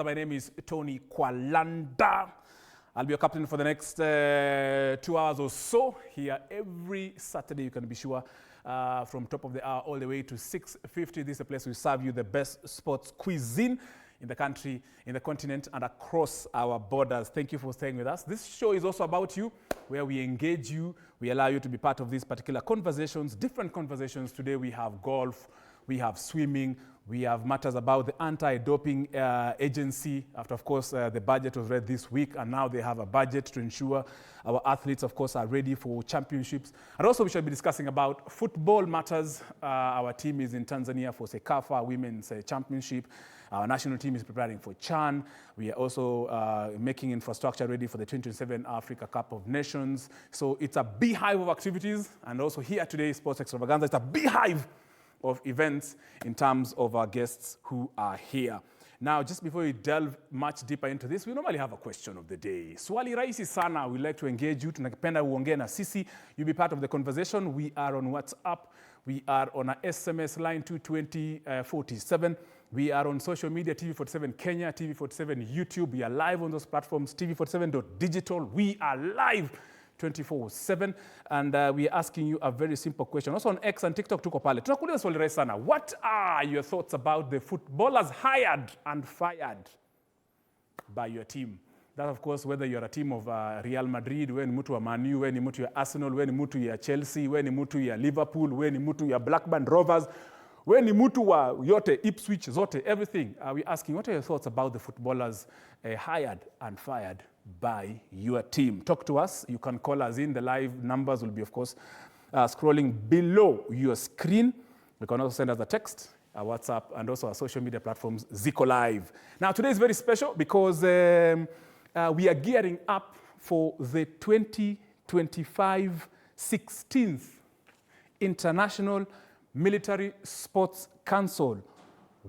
My name is Tony Kwalanda. I'll be your captain for the next 2 hours or so here every Saturday. You can be sure from top of the hour all the way to 6:50. This is a place we serve you the best sports cuisine in the country, in the continent, and across our borders. Thank you for staying with us. This show is also about you, where we engage you. We allow you to be part of these particular conversations, different conversations. Today we have golf, we have swimming, we have matters about the anti-doping agency. After, of course, the budget was read this week, and now they have a budget to ensure our athletes, of course, are ready for championships. And also we shall be discussing about football matters. Our team is in Tanzania for CECAFA Women's Championship. Our national team is preparing for CHAN. We are also making infrastructure ready for the 2027 Africa Cup of Nations. So it's a beehive of activities. And also here today, Sports Extravaganza, it's a beehive of events in terms of our guests who are here. Now, just before we delve much deeper into this, we normally have a question of the day. Swali rahisi sana, we like to engage you. Tunakipenda uongee na sisi. You be part of the conversation. We are on WhatsApp. We are on a SMS line 22047. We are on social media, TV47 Kenya, TV47 YouTube. We are live on those platforms, TV47.digital. We are live 24/7, and we are asking you a very simple question. Also on X and TikTok tuko pale. Tunakuuliza swali rahisi sana. What are your thoughts about the footballers hired and fired by your team? That, of course, whether you're a team of Real Madrid, wewe ni mtu wa Man U, wewe ni mtu ya Arsenal, wewe ni mtu ya Chelsea, wewe ni mtu ya Liverpool, wewe ni mtu ya Blackburn Rovers, wewe ni mtu wa yote, Ipswich, zote, everything. We're asking, what are your thoughts about the footballers hired and fired by your team? Talk to us. You can call us in. The live numbers will be, of course, scrolling below your screen. You can also send us a text, our WhatsApp, and also our social media platforms, Zico Live. Now, today is very special because we are gearing up for the 2025 16th International Military Sports Council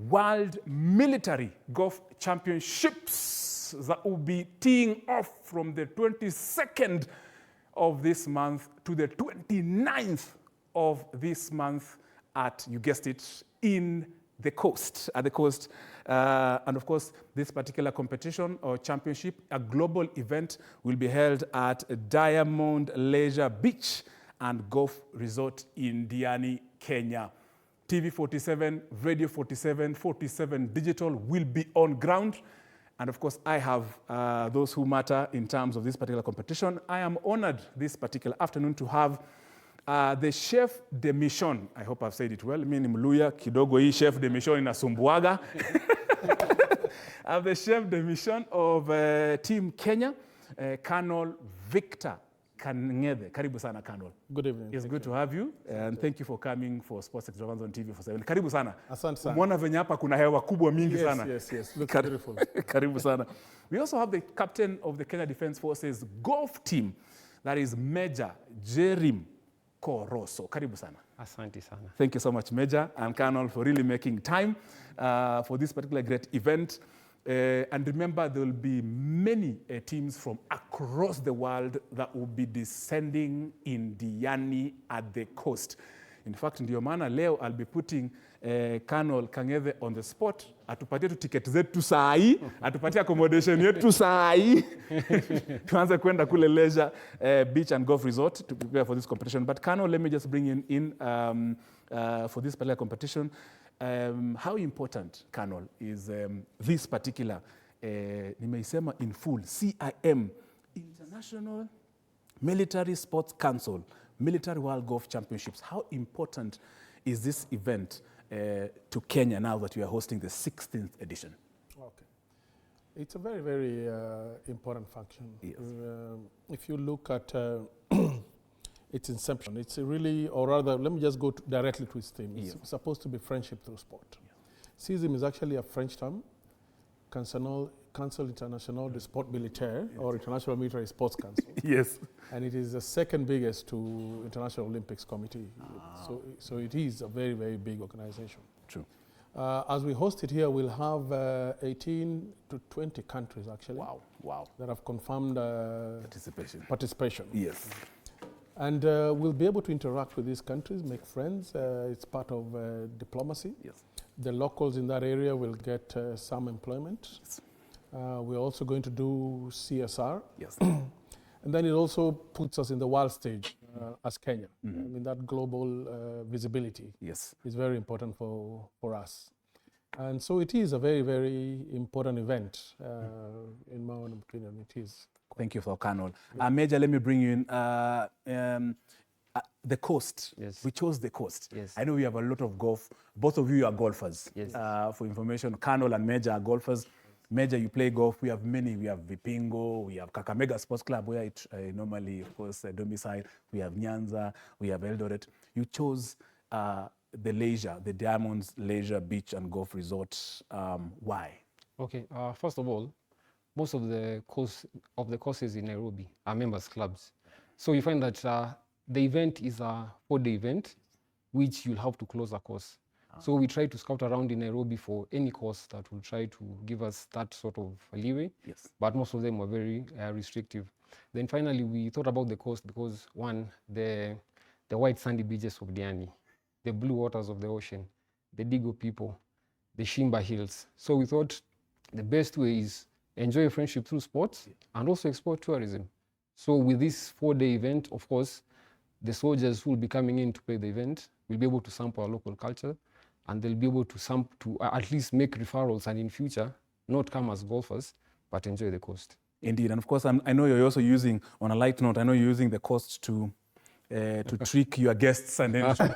World Military Golf Championships that will be teeing off from the 22nd of this month to the 29th of this month at, you guessed it, at the coast. And of course, this particular competition or championship, a global event, will be held at Diamond Leisure Beach and Golf Resort in Diani, Kenya. TV47, Radio 47, 47 Digital will be on ground. And of course, I have those who matter in terms of this particular competition. I am honored this particular afternoon to have the chef de mission. I hope I've said it well. Mimi ni Mluya, kidogo hii chef de mission inasumbuaga. I have the chef de mission of Team Kenya, Colonel Victor Kang'ethe. Karibu sana, Colonel. Good evening. It's good to have you, and thank you for coming for Sports Extravaganza on TV47. Karibu sana. Asante sana. Umeona venye hapa kuna hewa kubwa mingi sana. Yes. Looks beautiful. Karibu sana. We also have the captain of the Kenya Defence Forces golf team, that is Major Jerim Koroso. Karibu sana. Asante sana. Thank you so much, Major and Colonel, for really making time for this particular great event. And remember, there will be many teams from across the world that will be descending in Diani at the coast. In fact, ndio maana leo I'll be putting Colonel Kang'ethe on the spot. Atupatie tu ticket zetu saa hii, atupatie accommodation yetu saa hii. Tuanze kwenda kule Leisure Beach and Golf Resort to prepare for this competition. But Colonel, let me just bring in for this particular competition. How important, Colonel, is this particular, nimeisema in full, CIM, International Military Sports Council, Military World Golf Championships. How important is this event to Kenya now that we are hosting the 16th edition? Okay. It's a very, very important function. Yes. If you look at its inception, it's really, or rather, let me just go directly to its theme. It's supposed to be friendship through sport. CIM is actually a French term, Council International de Sport Militaire, or International Military Sports Council. Yes. And it is the second biggest to International Olympics Committee. So it is a very, very big organization. True. As we host it here, we'll have 18 to 20 countries, actually. Wow. That have confirmed participation. Yes. And we'll be able to interact with these countries, make friends. It's part of diplomacy. Yes. The locals in that area will get some employment. Yes. We're also going to do CSR. Yes. And then it also puts us in the world stage as Kenya. I mean, that global visibility Yes. is very important for us. And so it is a very, very important event, in my own opinion. It is. Thank you for Colonel. Major, let me bring you in. The coast. Yes. We chose the coast. Yes. I know we have a lot of golf. Both of you are golfers. Yes. For information, Colonel and Major are golfers. Major, you play golf. We have many. We have Vipingo. We have Kakamega Sports Club, where it normally, of course, domicile. We have Nyanza. We have Eldoret. You chose the leisure, the Diamonds Leisure Beach and Golf Resort. Why? Okay. First of all, most of the courses in Nairobi are members clubs. So you find that the event is a 4-day event, which you'll have to close a course. So we try to scout around in Nairobi for any course that will try to give us that sort of leeway. Yes. But most of them were very restrictive. Then finally, we thought about the coast because, one, the white sandy beaches of Diani, the blue waters of the ocean, the Digo people, the Shimba Hills. So we thought the best way is enjoy friendship through sports and also explore tourism. So with this 4-day event, of course, the soldiers who will be coming in to play the event will be able to sample our local culture, and they'll be able to at least make referrals and in future not come as golfers, but enjoy the coast. Indeed, and of course, I know you're also using, on a light note, I know you're using the coast to trick your guests and then instead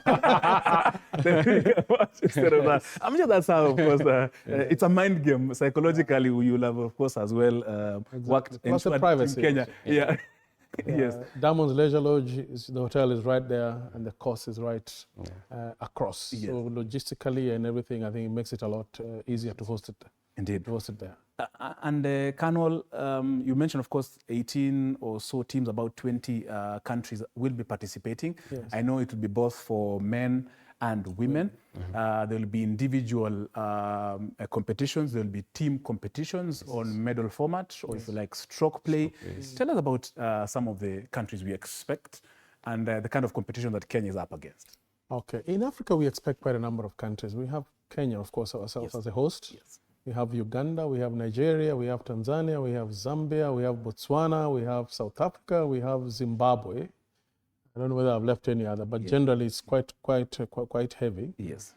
of that. I'm sure that's how, of course, it's a mind game. Psychologically, you'll have, of course, as well worked Plus the privacy. in Kenya. Yeah. Yes. Diamonds Leisure Lodge, the hotel is right there, and the course is right across. Yes. So logistically and everything, I think it makes it a lot easier to host it. Indeed. To host it there. And Colonel, you mentioned, of course, 18 or so teams, about 20 countries will be participating. Yes. I know it will be both for men and women. There will be individual competitions. There will be team competitions on medal format, or if you like, stroke play. Tell us about some of the countries we expect and the kind of competition that Kenya is up against. Okay. In Africa, we expect quite a number of countries. We have Kenya, of course, ourselves as a host. Yes. We have Uganda, we have Nigeria, we have Tanzania, we have Zambia, we have Botswana, we have South Africa, we have Zimbabwe. I don't know whether I've left any other, but generally it's quite heavy. Yes.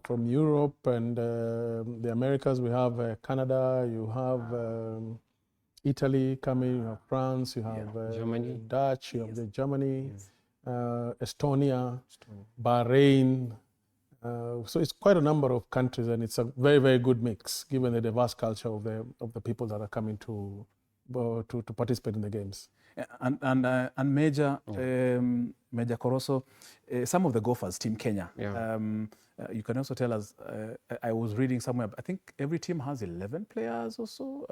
From Europe and the Americas, we have Canada, you have Italy coming, you have France, you have Germany. Dutch, you have the Germany, Estonia, Bahrain. So it's quite a number of countries, and it's a very, very good mix, given the diverse culture of the people that are coming to participate in the games. And Major Koroso, some of the golfers, Team Kenya. Yeah. You can also tell us. I was reading somewhere. I think every team has 11 players or so.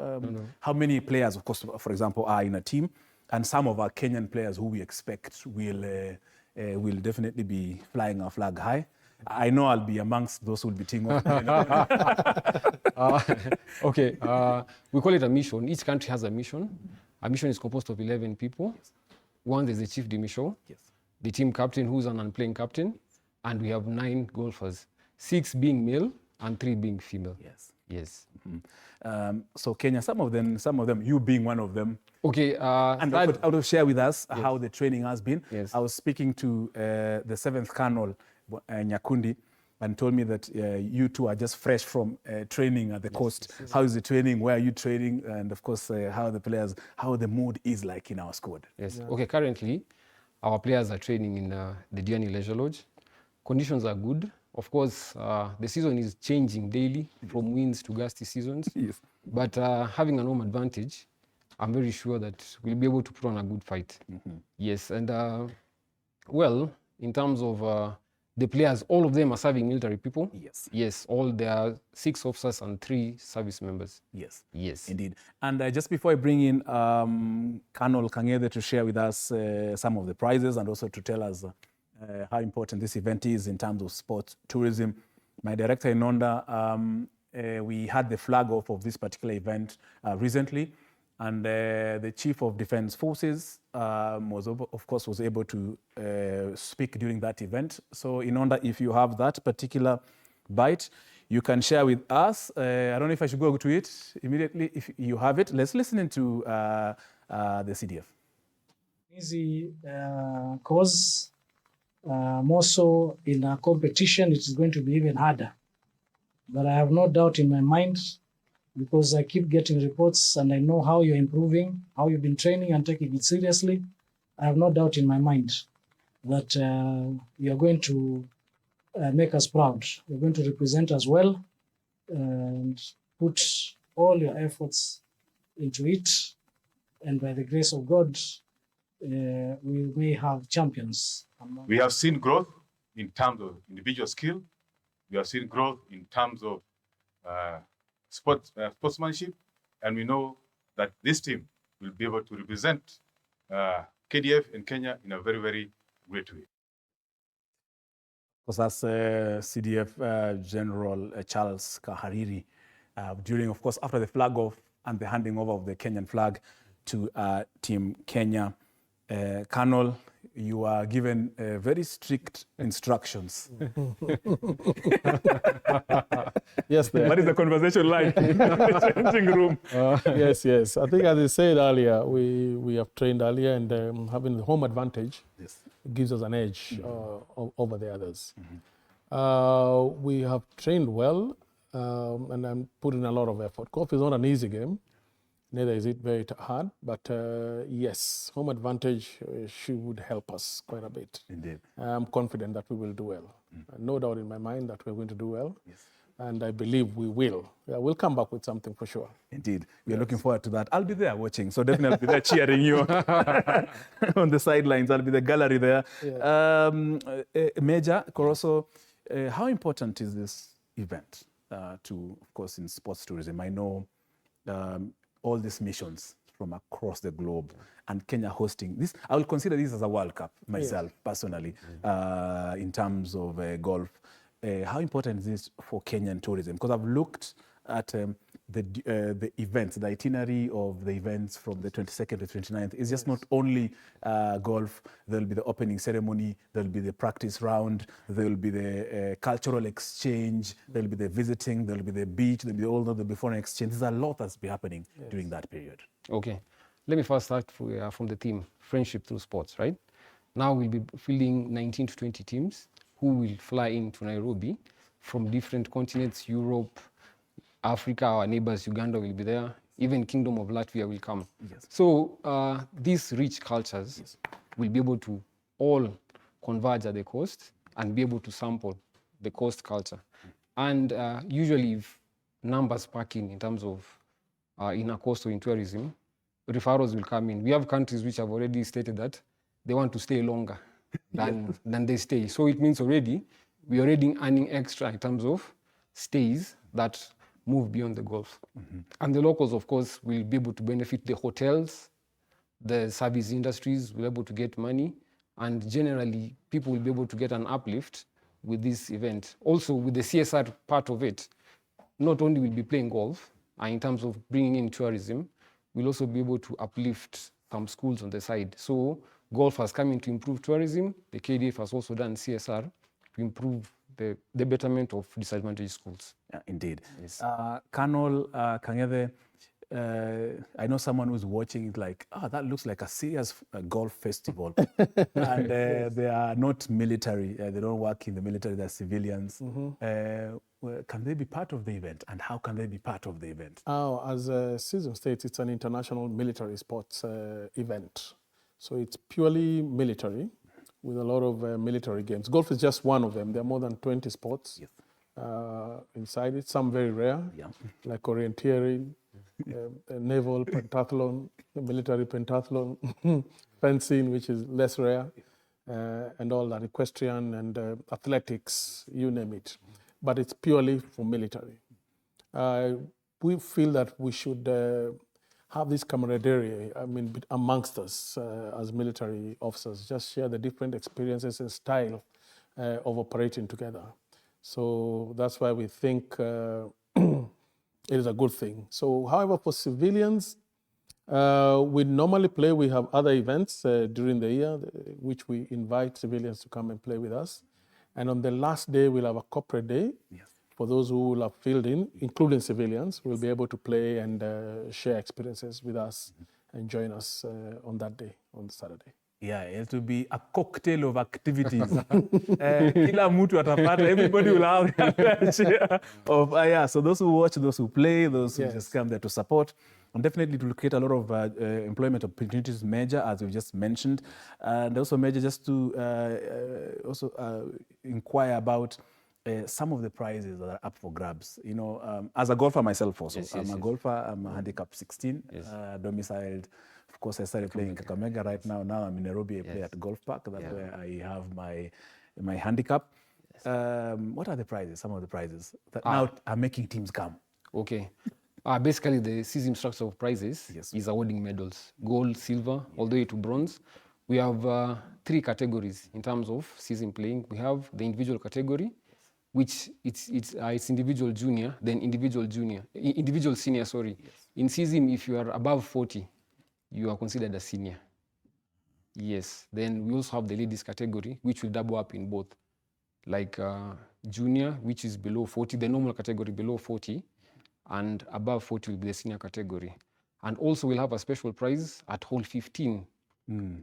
How many players, of course, for example, are in a team? And some of our Kenyan players who we expect will definitely be flying our flag high. I know I'll be amongst those who will be team up. Okay, we call it a mission. Each country has a mission. A mission is composed of 11 people. Yes. One is the chief de mission, Yes. the team captain, who's an unplaying captain, and we have 9 golfers, 6 being male and 3 being female. Yes. Yes. So Kenya, some of them, you being one of them. Okay. And out of share with us how the training has been. Yes. I was speaking to the 7th Colonel, Nyakundi, and told me that you two are just fresh from training at the coast. Yes. How is the training? Where are you training? And of course, how the mood is like in our squad. Yes. Yeah. Okay. Currently, our players are training in the Diani Leisure Lodge. Conditions are good. Of course, the season is changing daily from winds to gusty seasons. Yes. But having an home advantage, I'm very sure that we'll be able to put on a good fight. Yes. And well, in terms of the players, all of them are serving military people. Yes. Yes, all there are 6 officers and 3 service members. Yes. Yes. Indeed. And just before I bring in Colonel Kangede to share with us some of the prizes and also to tell us how important this event is in terms of sports tourism, my director in Onda, we had the flag off of this particular event recently. And the Chief of Defense Forces was able to speak during that event. So in order, if you have that particular bite, you can share with us. I don't know if I should go to it immediately. If you have it, let's listen into the CDF. Easy cause, more so in a competition, it is going to be even harder. But I have no doubt in my mind, because I keep getting reports and I know how you're improving, how you've been training and taking it seriously. I have no doubt in my mind that you're going to make us proud. You're going to represent us well and put all your efforts into it. And by the grace of God, we may have champions. We have seen growth in terms of individual skill. We have seen growth in terms of sportsmanship. And we know that this team will be able to represent KDF in Kenya in a very, very great way. Because that's CDF General Charles Kahariri during, of course, after the flag off and the handing over of the Kenyan flag to Team Kenya. Colonel, you are given very strict instructions. Yes, What is the conversation like in the changing room? yes. I think, as I said earlier, we have trained earlier, and having the home advantage gives us an edge over the others. We have trained well, and I'm putting a lot of effort. Golf is not an easy game. Neither is it very hard, but yes, home advantage should help us quite a bit. Indeed. I'm confident that we will do well. No doubt in my mind that we're going to do well, and I believe we will. We'll come back with something for sure. Indeed. We're looking forward to that. I'll be there watching, so definitely I'll be there cheering you on the sidelines. I'll be the gallery there. Major Koroso, how important is this event to, of course, in sports tourism? I know all these missions from across the globe and Kenya hosting this. I will consider this as a World Cup myself, personally, in terms of golf. How important is this for Kenyan tourism? Because I've looked at the events, the itinerary of the events from the 22nd to 29th. It's just not only golf. There'll be the opening ceremony, there'll be the practice round, there'll be the cultural exchange, there'll be the visiting, there'll be the beach, there'll be all the before exchange. There's a lot that's be happening during that period. Okay, let me first start from the theme, friendship through sports, right? Now we'll be fielding 19 to 20 teams who will fly into Nairobi from different continents, Europe, Africa, our neighbors, Uganda will be there, even Kingdom of Latvia will come. So these rich cultures will be able to all converge at the coast and be able to sample the coast culture. And usually if numbers packing in terms of in a coast or in tourism, referrals will come in. We have countries which have already stated that they want to stay longer than they stay. So it means we're already earning extra in terms of stays that move beyond the golf. And the locals, of course, will be able to benefit. The hotels, the service industries will be able to get money, and generally people will be able to get an uplift with this event. Also with the CSR part of it, not only will be playing golf, in terms of bringing in tourism, we'll also be able to uplift some schools on the side. So golf has come in to improve tourism. The KDF has also done CSR to improve the betterment of disadvantaged schools. Indeed. Yes. Colonel Kang'ethe, I know someone who's watching it like, that looks like a serious golf festival. And they are not military. They don't work in the military. They're civilians. Can they be part of the event? And how can they be part of the event? As Susan states, it's an international military sports event. So it's purely military, with a lot of military games. Golf is just one of them. There are more than 20 sports inside it, some very rare, like orienteering, naval pentathlon, military pentathlon, fencing, which is less rare, and all that, equestrian and athletics, you name it. But it's purely for military. We feel that we should have this camaraderie, amongst us as military officers, just share the different experiences and style of operating together. So that's why we think it is a good thing. So, however, for civilians, we normally play, we have other events during the year, which we invite civilians to come and play with us. And on the last day, we'll have a corporate day for for those who will have filled in, including civilians, will be able to play and share experiences with us and join us on that day, on Saturday. Yeah, it will be a cocktail of activities. Kila mtu atapata, everybody will have their share of, so those who watch, those who play, those who just come there to support. And definitely it will create a lot of employment opportunities, Major, as we just mentioned. And also, Major, just to inquire about some of the prizes that are up for grabs. You know, as a golfer myself also, I'm a golfer, I'm a handicap 16, domiciled. Of course, I started playing in Kakamega right now. Now I'm in Nairobi, I play at Golf Park. That's where I have my handicap. What are the prizes, some of the prizes that now are making teams come? Okay. Basically, the season structure of prizes is awarding medals, gold, silver, all the way to bronze. We have 3 categories in terms of season playing. We have the individual category, which it's individual junior, then individual senior, sorry. In season, if you are above 40, you are considered a senior. Yes. Then we also have the ladies category, which will double up in both. Like junior, which is below 40, the normal category below 40, and above 40 will be the senior category. And also we'll have a special prize at hole 15.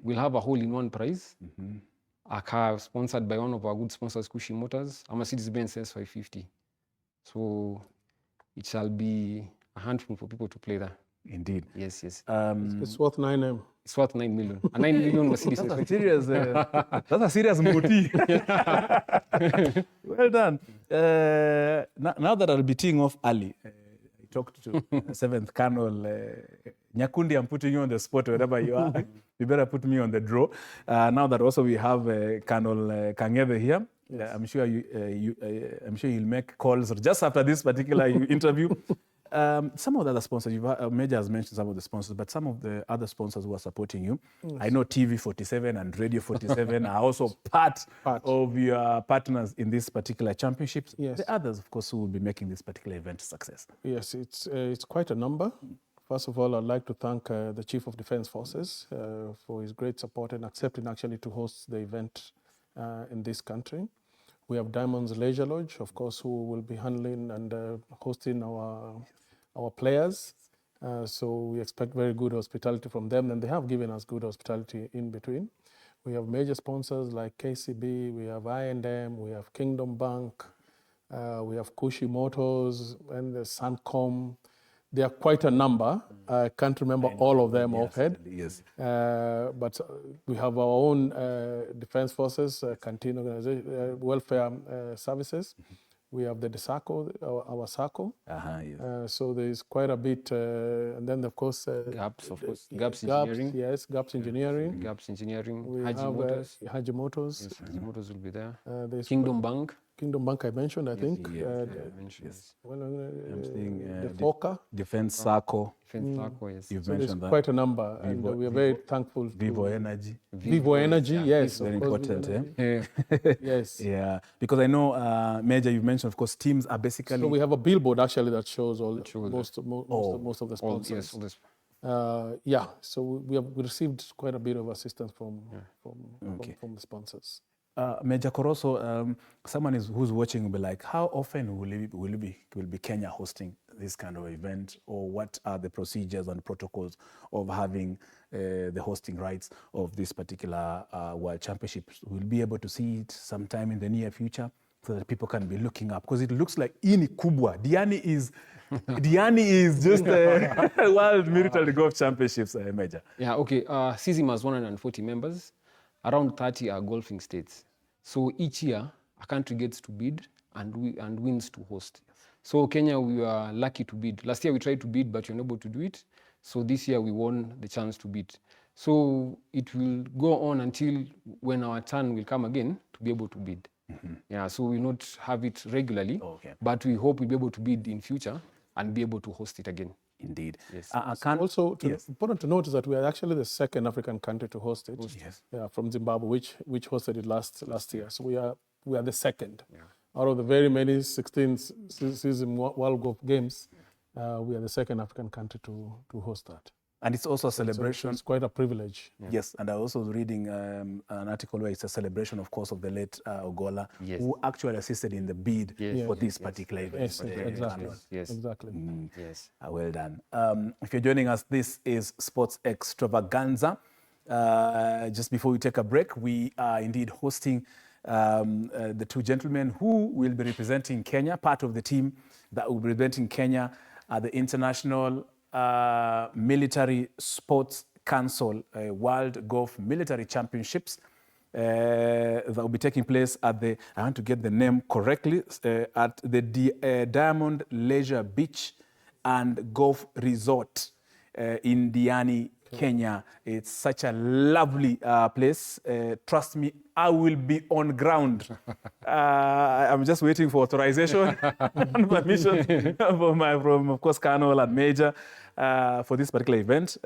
We'll have a hole-in-one prize, a car sponsored by one of our good sponsors, Kushi Motors, a Mercedes-Benz S550. So it shall be a handful for people to play there. Indeed. Yes, yes. It's worth 9 M. It's worth 9 million. A 9 million Mercedes. That's a serious, that's a serious motive. Well done. Now that I'll be teeing off early, I talked to 7th Colonel Nyakundi. I'm putting you on the spot wherever you are. You better put me on the draw. Now that also we have Colonel Kangeve here. I'm sure I'm sure you'll make calls just after this particular interview. Some of the other sponsors, Major has mentioned some of the sponsors, but some of the other sponsors who are supporting you, I know TV47 and Radio 47 are also part of your partners in this particular championships. Yes. The others, of course, who will be making this particular event a success. Yes, it's quite a number. First of all, I'd like to thank the Chief of Defence Forces for his great support and accepting actually to host the event in this country. We have Diamonds Leisure Lodge, of course, who will be handling and hosting our players. So we expect very good hospitality from them, and they have given us good hospitality in between. We have major sponsors like KCB, we have I&M, we have Kingdom Bank, we have Kushi Motors, and the Suncom. There are quite a number. I can't remember all of them offhand. Yes. But we have our own defense forces, canteen organization, welfare services. We have the DSACO, our SACO. Yes. So there is quite a bit. And then, of course, GAPS, of course. GAPS Engineering. Yes, GAPS Engineering. GAPS Engineering. We Haji have Motors. Haji Motors. Yes, Haji Motors will be there. There's Kingdom Bank. Kingdom Bank I mentioned, I think. Yes. Well, I'm seeing the FOCA. Defense Circle. Defense Circle, yes. You've So there's mentioned that. quite a number, and we are very thankful. Vivo Energy. Vivo Energy, yes. Very of course, important. Vivo Energy. Yes. Yeah, because I know, Major, you've mentioned, of course, teams are basically... So we have a billboard actually that shows most of the All, sponsors. yes, all this. Yeah, so we received quite a bit of assistance from the sponsors. Major Koroso, someone who's watching will be like, how often will be Kenya hosting this kind of event, or what are the procedures and protocols of having the hosting rights of this particular World Championships? We'll be able to see it sometime in the near future so that people can be looking up, because it looks like ini kubwa. Diani is just World Military Golf Championships, Major. Yeah, okay. CISM has 140 members. Around 30 are golfing states. So each year, a country gets to bid and wins to host. So Kenya, we were lucky to bid. Last year we tried to bid, but we were unable to do it. So this year we won the chance to bid. So it will go on until when our turn will come again to be able to bid. Yeah, so we will not have it regularly, but we hope we'll be able to bid in future and be able to host it again. Indeed. Yes. Also, important to note is that we are actually the second African country to host it. Yes. Yeah, from Zimbabwe, which hosted it last year. So we are the second. Out of the very many 16 season World Golf Games, we are the second African country to host that. And it's also a celebration. It's quite a privilege. Yes, and I also was reading an article where it's a celebration, of course, of the late Ogola, Yes. who actually assisted in the bid Yes. for Yes, this yes. particular event. Yes, exactly. Yes. Exactly. Yes. Well done. If you're joining us, this is Sports Extravaganza. Just before we take a break, we are indeed hosting the two gentlemen who will be representing Kenya. Part of the team that will be representing Kenya at the International Military Sports Council World Golf Military Championships that will be taking place at the, I want to get the name correctly, at the Diamond Leisure Beach and Golf Resort in Diani, Kenya. It's such a lovely place. Trust me, I will be on ground. I'm just waiting for authorization and permission from, of course, Colonel and Major for this particular event.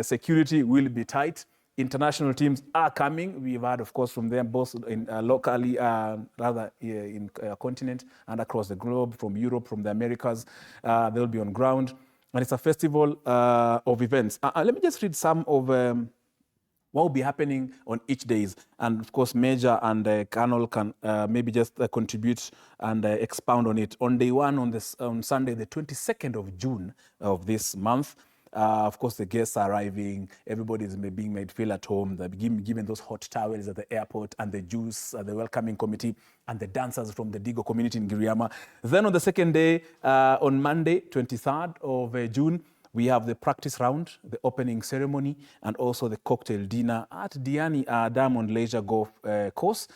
Security will be tight. International teams are coming. We've heard, of course, from them both in, locally, rather in continent and across the globe, from Europe, from the Americas. They'll be on ground. And it's a festival of events. Let me just read some of what will be happening on each days. And of course, Major and Colonel can maybe just contribute and expound on it. On day one, on Sunday, the 22nd of June of this month, of course, the guests are arriving. Everybody is being made feel at home. They're given those hot towels at the airport and the juice, the welcoming committee, and the dancers from the Digo community in Giriama. Then on the second day, on Monday, 23rd of June, we have the practice round, the opening ceremony, and also the cocktail dinner at Diani Diamond Leisure Golf course.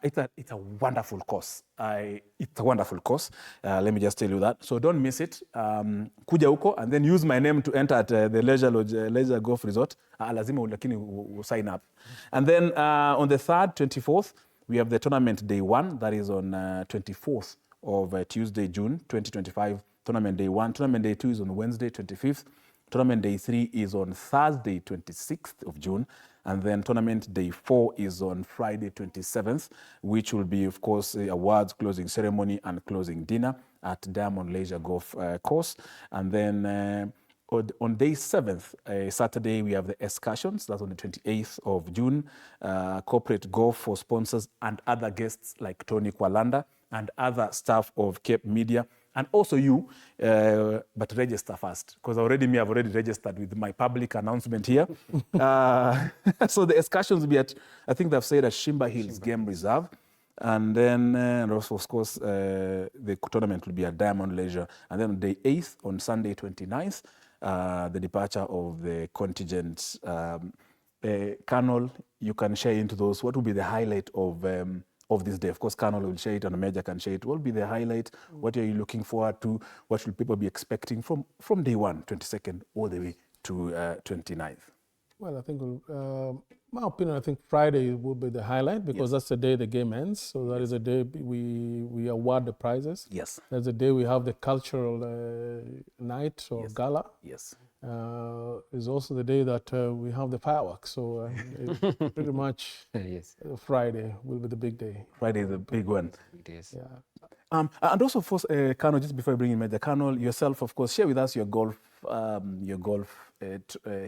It's a wonderful course. It's a wonderful course. Let me just tell you that. So don't miss it. Kuja huko and then use my name to enter at the Leisure Golf Resort. Lazima lakini sign up. And then on the 3rd, 24th, we have the tournament day one. That is on 24th of Tuesday, June 2025. Tournament day 1. Tournament day 2 is on Wednesday, 25th. Tournament day 3 is on Thursday, 26th of June. And then tournament day 4 is on Friday, 27th, which will be, of course, the awards, closing ceremony, and closing dinner at Diamond Leisure Golf course. And then on day 7th, Saturday, we have the excursions. That's on the 28th of June. Corporate golf for sponsors and other guests like Tony Kwalanda and other staff of Cape Media. And also you, but register first, because I've already registered with my public announcement here. So the excursions will be at, I think they've said, at Shimba Hills Game Reserve. And then, also, of course, the tournament will be at Diamond Leisure. And then on day 8th, on Sunday 29th, the departure of the contingent. Colonel, you can share into those. What will be the highlight of this day? Of course, Colonel will share it and the Major can share it. What will be the highlight? What are you looking forward to? What should people be expecting from day 1, 22nd, all the way to 29th? Well, I think, my opinion, I think Friday will be the highlight because that's the day the game ends. So that is the day we award the prizes. Yes. That's the day we have the cultural night or gala. Yes. Is also the day that we have the fireworks. So pretty much Yes. Friday will be the big day. Friday is the big one. It is. Yeah. And also, first, Colonel, just before I bring in Major, Colonel, yourself, of course, share with us your golf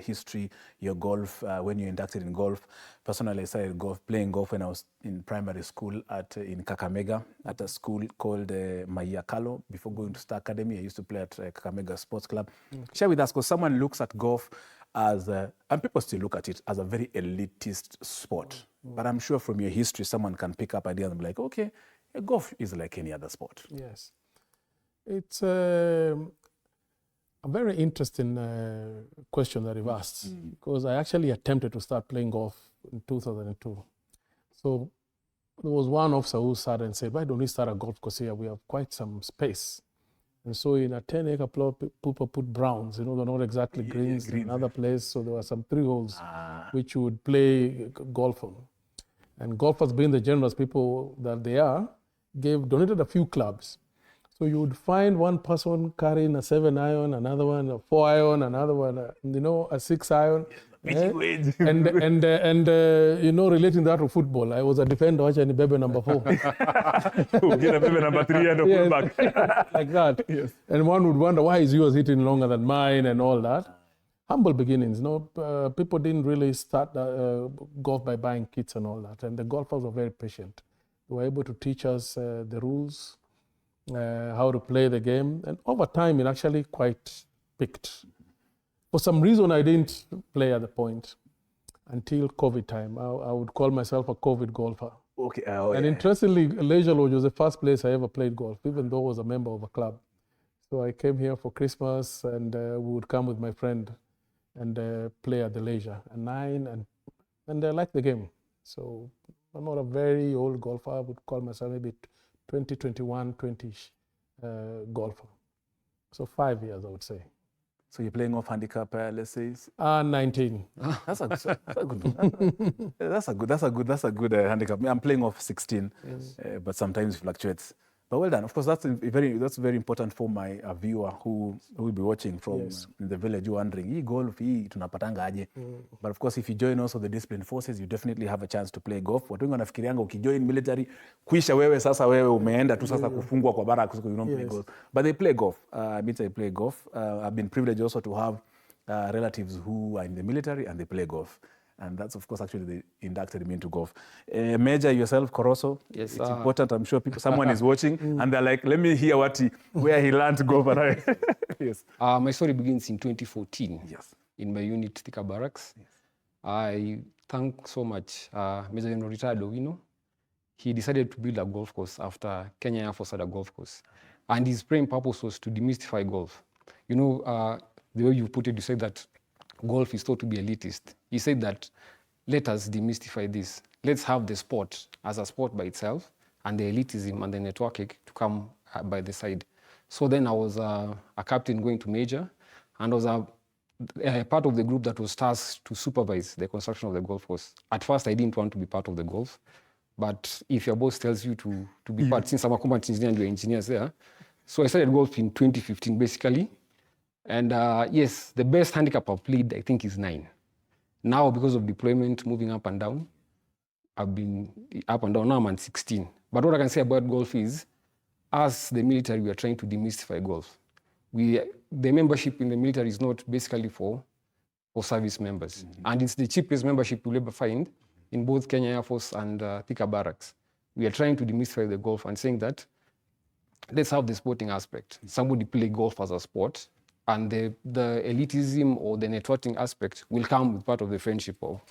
history, your golf, when you inducted in golf. Personally, I started playing golf when I was in primary school in Kakamega at a school called Mayakalo. Before going to Star Academy, I used to play at Kakamega Sports Club. Share with us, because someone looks at golf as, and people still look at it as a very elitist sport. But I'm sure from your history, someone can pick up ideas and be like, okay, golf is like any other sport. Yes. It's a very interesting question that you've asked, because I actually attempted to start playing golf in 2002. So there was one officer who sat and said, why don't we start a golf course here? We have quite some space. And so in a 10-acre plot, people put browns, they're not exactly greens, in another place. So there were some 3 holes which you would play golf on. And golfers, being the generous people that they are, donated a few clubs. So you would find one person carrying a 7-iron, another one a 4-iron, another one a 6-iron. And relating that to football, I was a defender watching Bebe number 4. Get a Bebe number 3 and a fullback. Like that. Yes. And one would wonder why is yours hitting longer than mine and all that. humble beginnings. People didn't really start golf by buying kits and all that. And the golfers were very patient. They were able to teach us the rules, how to play the game. And over time, it actually quite picked. For some reason, I didn't play at the point until COVID time. I would call myself a COVID golfer. Okay. And interestingly, Leisure Lodge was the first place I ever played golf, even though I was a member of a club. So I came here for Christmas, and we would come with my friend and play at the Leisure at 9, and I like the game. So I'm not a very old golfer. I would call myself maybe 20, 21, 20-ish golfer. So 5 years, I would say. So you're playing off handicap, let's say? 19. That's a good handicap. I'm playing off 16, Yes. But sometimes it fluctuates. But well done. Of course, that's very important for my viewer who will be watching from in the village, wondering, hii golf, hii tunapatanga aje? But of course, if you join also the disciplined forces, you definitely have a chance to play golf. Watu wengi wanafikirianga ukijoin military, kuisha wewe sasa wewe umeenda tu sasa kufungwa kwa barracks, you don't play golf. But they play golf. They play golf. I've been privileged also to have relatives who are in the military and they play golf. And that's, of course, actually they inducted me into golf. Major, yourself, Koroso, Yes, it's important. I'm sure someone is watching and they're like, let me hear where he learned golf. Yes. My story begins in 2014. Yes. In my unit, Thika Barracks. Yes. I thank so much Major General retired Owino. He decided to build a golf course after Kenya Air Force had a golf course. And his prime purpose was to demystify golf. The way you put it, you said that golf is thought to be elitist. He said that let us demystify this. Let's have the sport as a sport by itself and the elitism and the networking to come by the side. So then I was a captain going to major, and I was a part of the group that was tasked to supervise the construction of the golf course. At first, I didn't want to be part of the golf, but if your boss tells you to be part, since I'm a combat engineer and you're engineers there, so I started golf in 2015, basically. And yes, the best handicap I've played, I think, is 9. Now, because of deployment, moving up and down, I've been up and down. Now I'm at 16. But what I can say about golf is, as the military, we are trying to demystify golf. The membership in the military is not basically for service members. And it's the cheapest membership you'll ever find in both Kenya Air Force and Thika Barracks. We are trying to demystify the golf and saying that let's have the sporting aspect. Somebody play golf as a sport, and the elitism or the networking aspect will come with part of the friendship of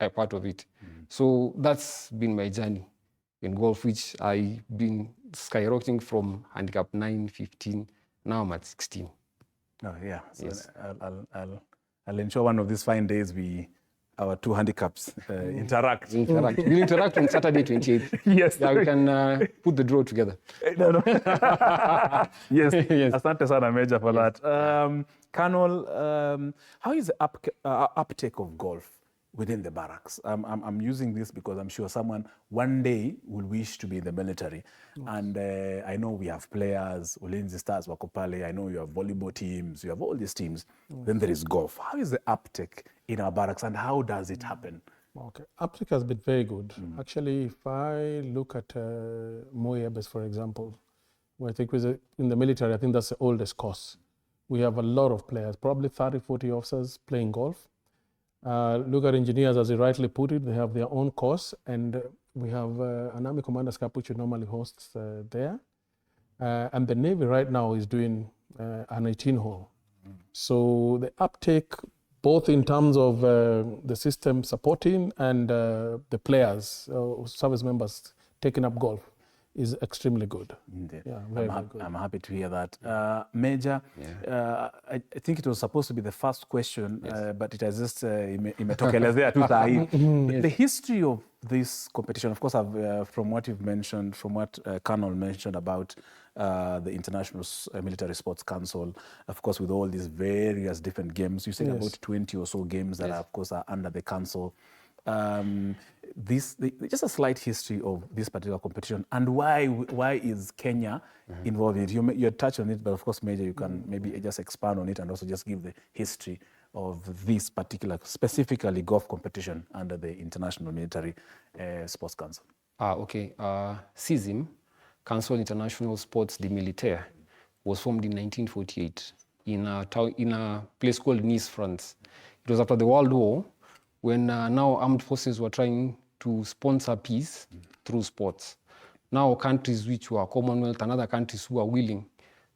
a part of it. So that's been my journey in golf, which I've been skyrocketing from handicap 9, 15, now I'm at 16. Oh, yeah. So Yes. I'll ensure one of these fine days our two handicaps interact. We'll interact on Saturday 28th. Yes. Yeah, we can put the draw together. No. Yes. Yes. Asante sana, Major, for that. Colonel, how is the uptake of golf within the barracks? I'm using this because I'm sure someone one day will wish to be in the military. And I know we have players, Ulinzi Stars, wako pale. I know you have volleyball teams, you have all these teams. Then there is golf. How is the uptake in our barracks and how does it happen? Okay, uptake has been very good. Actually, if I look at Moi Air Base, for example, where I think in the military, I think that's the oldest course. We have a lot of players, probably 30, 40 officers playing golf. Look at engineers, as you rightly put it, they have their own course, and we have an Army Commander's Cup, which normally hosts there. And the Navy right now is doing an 18-hole. So the uptake, both in terms of the system supporting and the players, service members taking up golf, is extremely good. Indeed. Yeah, very good. I'm happy to hear that. Major, I think it was supposed to be the first question, but it has just imetokelezea tu saa hii. The history of this competition, of course, from what you've mentioned, from what Colonel mentioned about the International Military Sports Council, of course, with all these various different games, you said about 20 or so games that, of course, are under the council. Just a slight history of this particular competition and why is Kenya involved in it? You touched on it, but of course, Major, you can maybe just expand on it and also just give the history of this particular, specifically golf competition under the International Military Sports Council. Okay. CISM, Council International Sports de Militaire, was formed in 1948 in a place called Nice, France. It was after the World War when now armed forces were trying to sponsor peace through sports. Now countries which were Commonwealth and other countries who are willing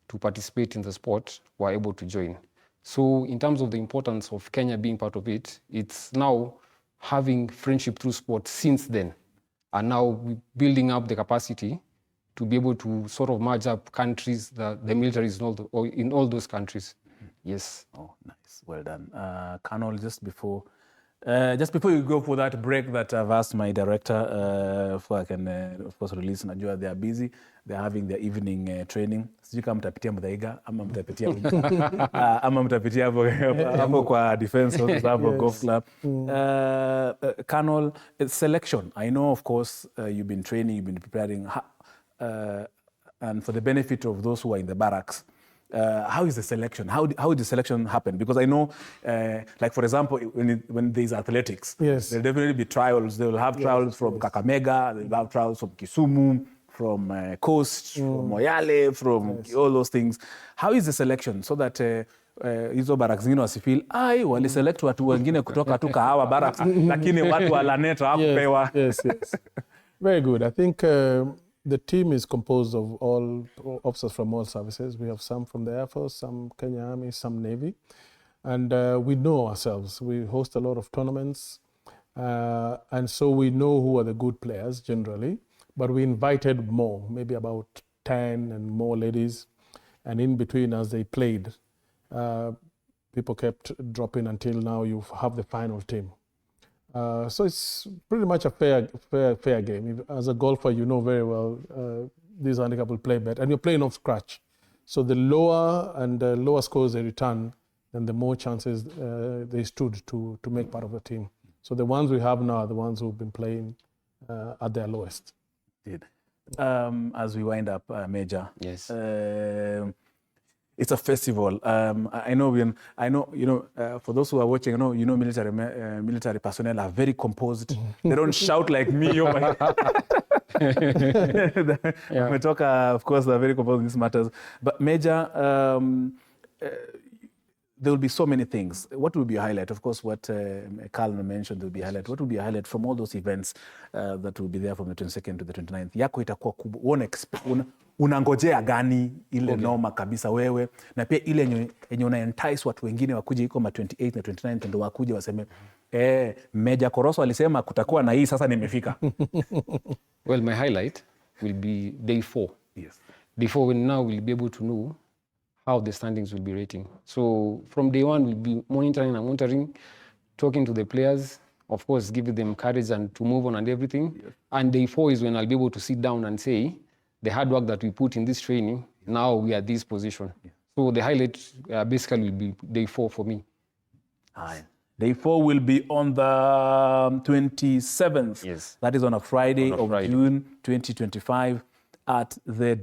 to participate in the sport were able to join. So in terms of the importance of Kenya being part of it, it's now having friendship through sport since then, and now building up the capacity to be able to sort of merge up countries, the militaries in all those countries. Yes. Oh, nice. Well done. Colonel, just before you go for that break that I've asked my director before I can, of course, release Najua, they are busy. They're having their evening training. Sijui kama mtapitia Muthaiga ama mtapitia hapo kwa defense office hapo golf club. Colonel, selection. I know, of course, you've been training, you've been preparing, and for the benefit of those who are in the barracks, how is the selection? How did the selection happen? Because I know, like for example, when there's athletics, there'll definitely be trials. They will have trials from Kakamega, they'll have trials from Kisumu, from Coast, from Moyale, from all those things. How is the selection so that hizo barracks zingine wasifeel waliselect watu wengine kutoka tu Kahawa barracks lakini watu wa Lanet hawakupewa? Yes. Very good. I think the team is composed of all officers from all services. We have some from the Air Force, some Kenya Army, some Navy. And we know ourselves. We host a lot of tournaments. And so we know who are the good players generally. But we invited more, maybe about 10 and more ladies. And in between, as they played, people kept dropping until now you have the final team. So it's pretty much a fair game. As a golfer, you know very well these handicap will play better, and you're playing off scratch. So the lower scores they return, then the more chances they stood to make part of the team. So the ones we have now are the ones who've been playing at their lowest. As we wind up, Major. Yes. It's a festival. I know, for those who are watching, military personnel are very composed. They don't shout like me over here. Of course, they're very composed in these matters. But Major, there will be so many things. What will be a highlight? Of course, what Carl mentioned will be a highlight. What will be a highlight from all those events that will be there from the 22nd to the 29th? Yako itakuwa kubwa. Unangojea gani ile noma kabisa wewe, na pia ile yenye una entice watu wengine wakuje iko ma 28 na 29 ndio wakuje waseme Meja Koroso alisema kutakuwa na hii, sasa nimefika. Well, my highlight will be day 4. Yes. Day 4, when now we'll be able to know how the standings will be rating. So from day 1, we'll be monitoring, talking to the players, of course, giving them courage and to move on and everything. Yes. And day 4 is when I'll be able to sit down and say, the hard work that we put in this training, now we are at this position. Yeah. So the highlight basically will be day 4 for me. Day 4 will be on the 27th. Yes. That is on a Friday of June 2025 at the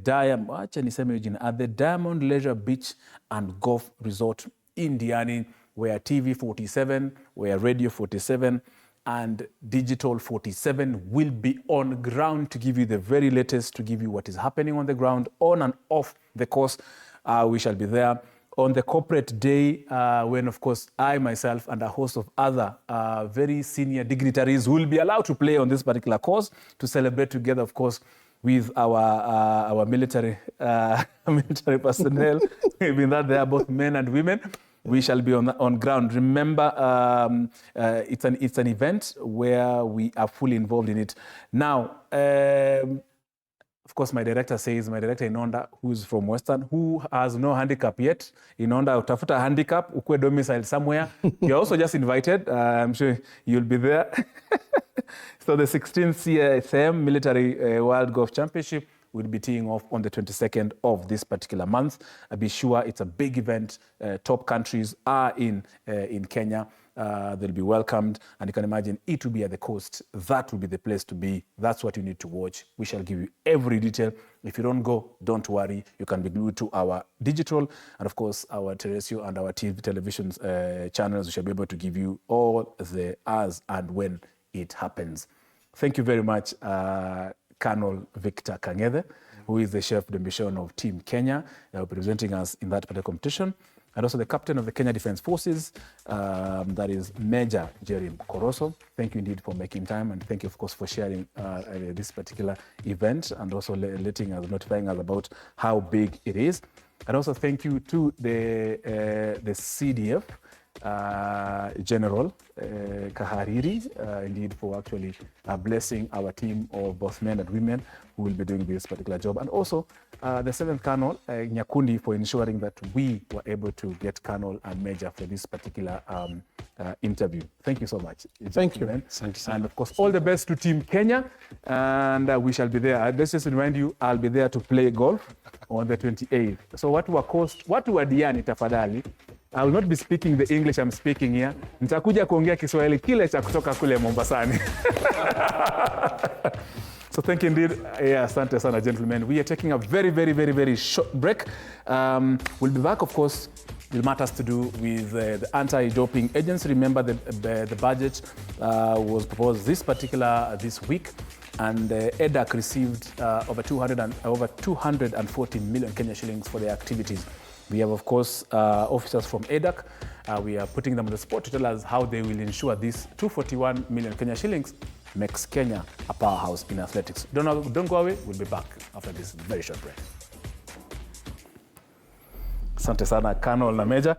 Diamond Leisure Beach and Golf Resort in Diani, where TV 47, where Radio 47, and Digital 47 will be on ground to give you the very latest, to give you what is happening on the ground, on and off the course. We shall be there on the corporate day when, of course, I myself and a host of other very senior dignitaries will be allowed to play on this particular course to celebrate together, of course, with our military personnel. Even that they are both men and women. We shall be on ground. Remember, it's an event where we are fully involved in it. Now, of course, my director Inonda, who's from Western, who has no handicap yet. Inonda, utafuta handicap, ukwe domicile somewhere. You're also just invited. I'm sure you'll be there. So the 16th CSM Military World Golf Championship will be teeing off on the 22nd of this particular month. Be sure it's a big event. Top countries are in Kenya. They'll be welcomed. And you can imagine it will be at the coast. That will be the place to be. That's what you need to watch. We shall give you every detail. If you don't go, don't worry. You can be glued to our digital and, of course, our terrestrial and our television channels. We shall be able to give you all the as and when it happens. Thank you very much, Colonel Victor Kang'ethe, who is the chef de mission of Team Kenya, representing us in that particular competition. and also the captain of the Kenya Defence Forces, that is Major Jerry Koroso. Thank you indeed for making time, and thank you, of course, for sharing this particular event and also notifying us about how big it is. And also thank you to the CDF General Kahariri, indeed, for actually blessing our team of both men and women who will be doing this particular job. And also the 7th Colonel Nyakundi for ensuring that we were able to get Colonel and Major for this particular interview. Thank you so much. Thank you. And of course, all the best to Team Kenya. And we shall be there. Let's just remind you, I'll be there to play golf on the 28th. So watu wa Diani tafadhali, I will not be speaking the English I'm speaking here. Nitakuja kuongea Kiswahili kile cha kutoka kule Mombasani. So thank you indeed. Yeah, asante sana, gentlemen. We are taking a very short break. We'll be back, of course, with matters to do with the anti-doping agency. Remember the budget was proposed this week, and EDAC received over 240 million Kenya shillings for their activities. We have, of course, officers from EDAC. We are putting them on the spot to tell us how they will ensure this 241 million Kenya shillings makes Kenya a powerhouse in athletics. Don't go away. We'll be back after this very short break. Asante sana, Colonel na Major.